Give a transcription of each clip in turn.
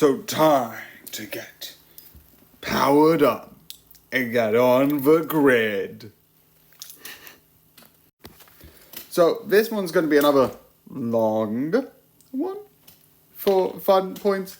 So time to get powered up and get on the grid. So this one's going to be another long one for fun points.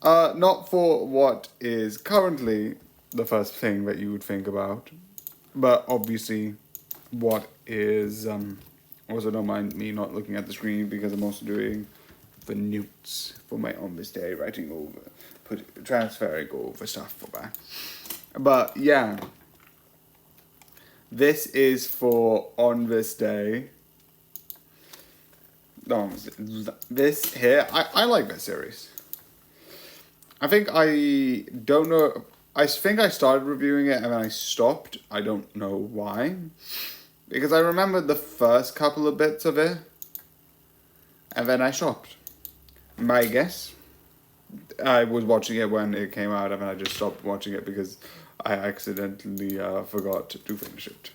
Not for what is currently the first thing that you would think about, but obviously what is, also don't mind me not looking at the screen because I'm also doing the notes for my on this day, writing over, transferring over stuff for that. But yeah, this is for on this day. No, this here, I like this series. I think I don't know, I think I started reviewing it and then I stopped. I don't know why. Because I remember the first couple of bits of it and then I stopped. My guess, I was watching it when it came out and then I just stopped watching it because I accidentally forgot to finish it.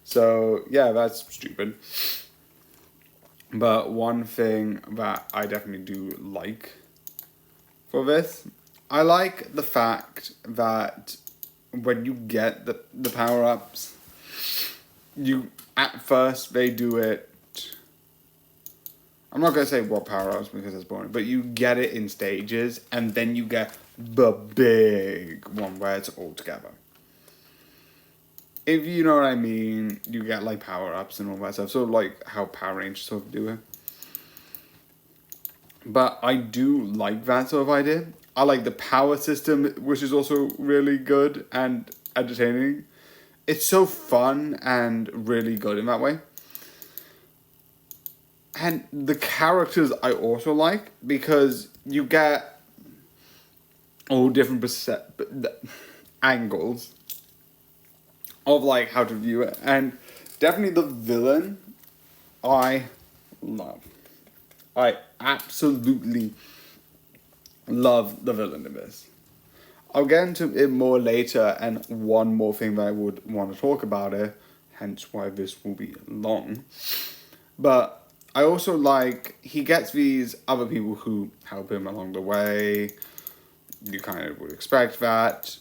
So yeah, that's stupid. But one thing that I definitely do like for this, I like the fact that when you get the power-ups, at first they do it, I'm not going to say what power-ups because that's boring, but you get it in stages and then you get the big one where it's all together. If you know what I mean, you get like power-ups and all that stuff, sort of like how Power Rangers sort of do it. But I do like that sort of idea. I like the power system, which is also really good and entertaining. It's so fun and really good in that way. And the characters I also like because you get all different angles of like how to view it, and definitely the villain I love. I absolutely love the villain in this. I'll get into it more later, and one more thing that I would want to talk about it, hence why this will be long. But I also like, he gets these other people who help him along the way. You kind of would expect that.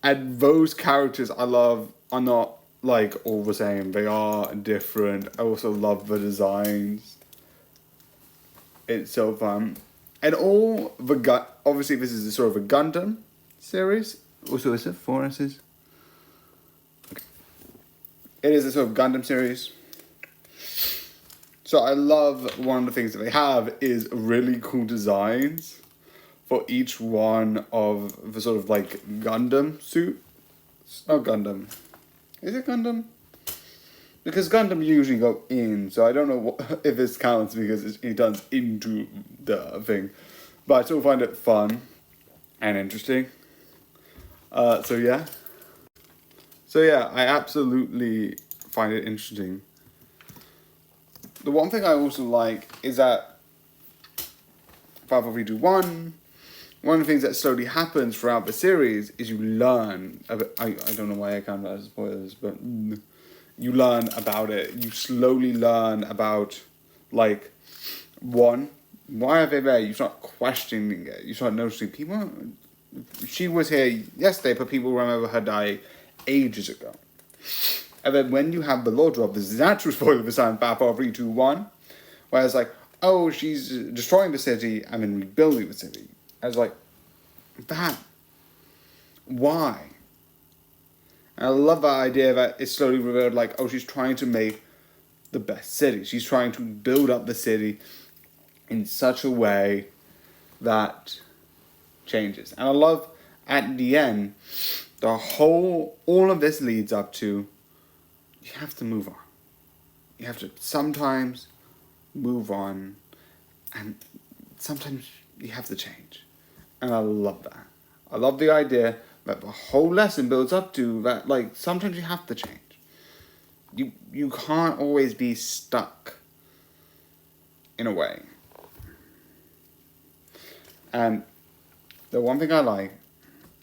And those characters I love are not like all the same. They are different. I also love the designs. It's so fun. And all the obviously this is a sort of a Gundam series. Also, is it 4 S's? Okay. It is a sort of Gundam series. So I love one of the things that they have is really cool designs for each one of the sort of like Gundam suit. Not Gundam. Is it Gundam? Because Gundam usually go in, so I don't know if this counts because he turns into the thing. But I still find it fun and interesting. So yeah, I absolutely find it interesting. The one thing I also like is that 54321, one of the things that slowly happens throughout the series is you learn. I don't know why I can't as spoilers, but you learn about it. You slowly learn about, like, one, why are they there? You start questioning it. You start noticing people. She was here yesterday, but people remember her dying ages ago. And then when you have the law drop, this is an actual spoiler this time, 54321, where it's like, oh, she's destroying the city and then rebuilding the city. I was like, that, why? And I love that idea that it's slowly revealed, like, oh, she's trying to make the best city. She's trying to build up the city in such a way that changes. And I love, at the end, all of this leads up to, you have to move on. You have to sometimes move on, and sometimes you have to change. And I love that. I love the idea that the whole lesson builds up to that, like, sometimes you have to change. You can't always be stuck in a way. And the one thing I like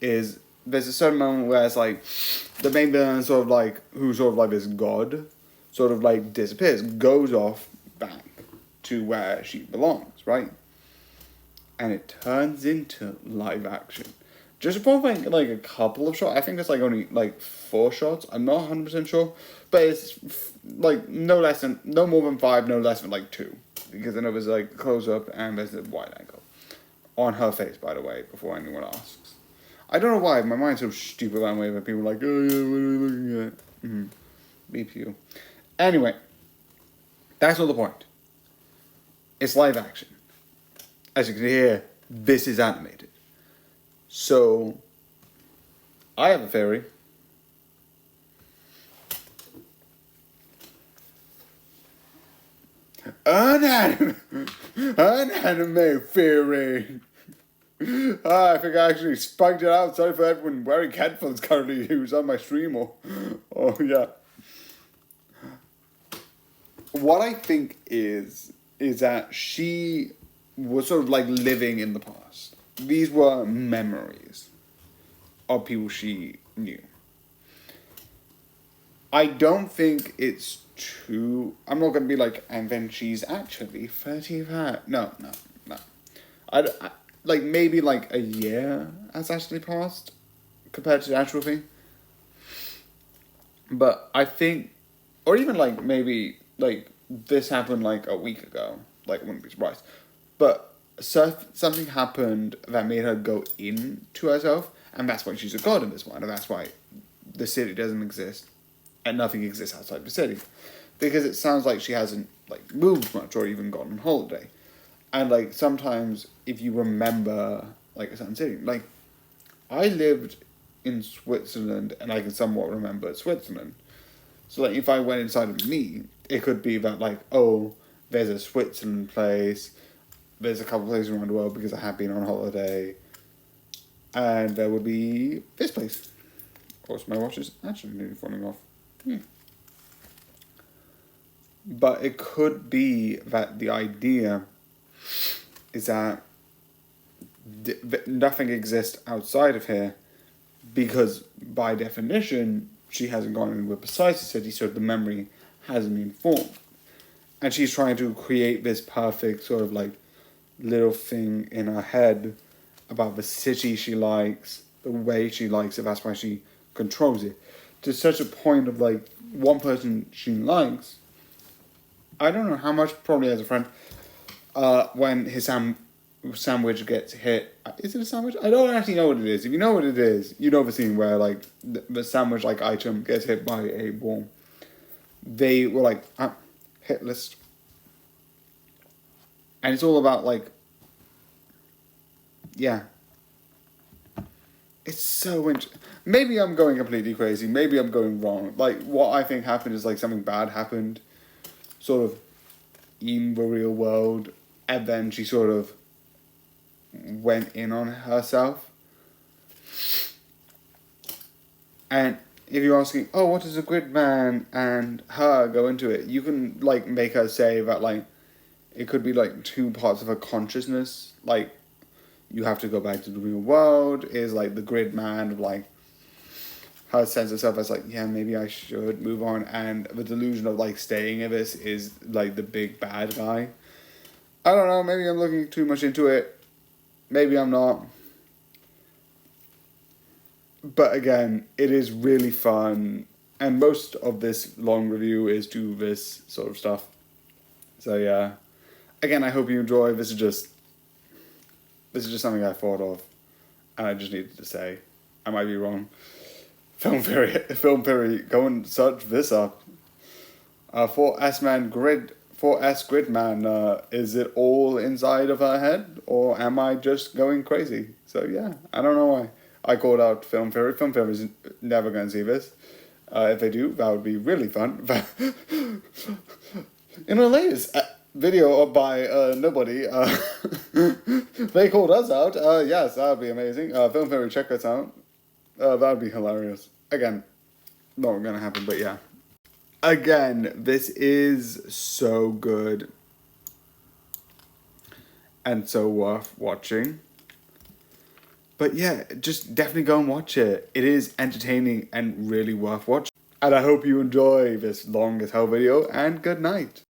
is there's a certain moment where it's like the main villain is sort of like, who's sort of like this god, sort of like disappears, goes off back to where she belongs, right? And it turns into live action. Just for like a couple of shots. I think it's like only like 4 shots. I'm not 100% sure, but it's like no more than 5, no less than like 2, because then it was like close up and there's a wide angle on her face, by the way, before anyone asks. I don't know why my mind's so stupid that way that people are like, oh yeah, what are we looking at? Beep you. Anyway, that's not the point. It's live action. As you can hear, this is animated. So, I have a theory. An anime theory. I think I actually spiked it out. Sorry for everyone wearing headphones currently who's on my stream oh yeah. What I think is that she was sort of like living in the past. These were memories of people she knew. I don't think it's too... I'm not going to be like, and then she's actually 35. No. I like, maybe like a year has actually passed compared to the actual thing. But I think, or even like maybe like this happened like a week ago. Like, I wouldn't be surprised. But something happened that made her go into herself, and that's why she's a god in this one, and that's why the city doesn't exist, and nothing exists outside the city, because it sounds like she hasn't like moved much or even gone on holiday, and like sometimes if you remember like a certain city, like I lived in Switzerland and I can somewhat remember Switzerland, so like if I went inside of me, it could be that like, oh, there's a Switzerland place. There's a couple places around the world because I have been on holiday. And there would be this place. Of course, my watch is actually nearly falling off. But it could be that the idea is that nothing exists outside of here because, by definition, she hasn't gone anywhere besides the city, so the memory hasn't been formed. And she's trying to create this perfect sort of like little thing in her head about the city she likes, the way she likes it, that's why she controls it. To such a point of like, one person she likes, I don't know how much, probably as a friend, when his sandwich gets hit, is it a sandwich? I don't actually know what it is. If you know what it is, you know the scene where like, the sandwich like item gets hit by a ball. They were like, hit list. And it's all about, like, yeah. It's so interesting. Maybe I'm going completely crazy. Maybe I'm going wrong. Like, what I think happened is, like, something bad happened, sort of, in the real world, and then she sort of went in on herself. And if you're asking, oh, what does a gridman and her go into it? You can, like, make her say that, like, it could be, like, 2 parts of her consciousness. Like, you have to go back to the real world. Is, like, the grid man of, like, her sense of self as, like, yeah, maybe I should move on. And the delusion of, like, staying in this is, like, the big bad guy. I don't know. Maybe I'm looking too much into it. Maybe I'm not. But, again, it is really fun. And most of this long review is to this sort of stuff. So, yeah. Again, I hope you enjoy. This is just something I thought of, and I just needed to say. I might be wrong. Film Theory, go and search this up. 4S Gridman, is it all inside of her head, or am I just going crazy? So yeah, I don't know why. I called out Film Theory. Film Theory is never going to see this. If they do, that would be really fun. In the latest video by nobody, they called us out. Yes, that would be amazing. Film Theory, check us out. That would be hilarious. Again, not going to happen, but yeah. Again, this is so good and so worth watching. But yeah, just definitely go and watch it. It is entertaining and really worth watching. And I hope you enjoy this long guitar video, and good night.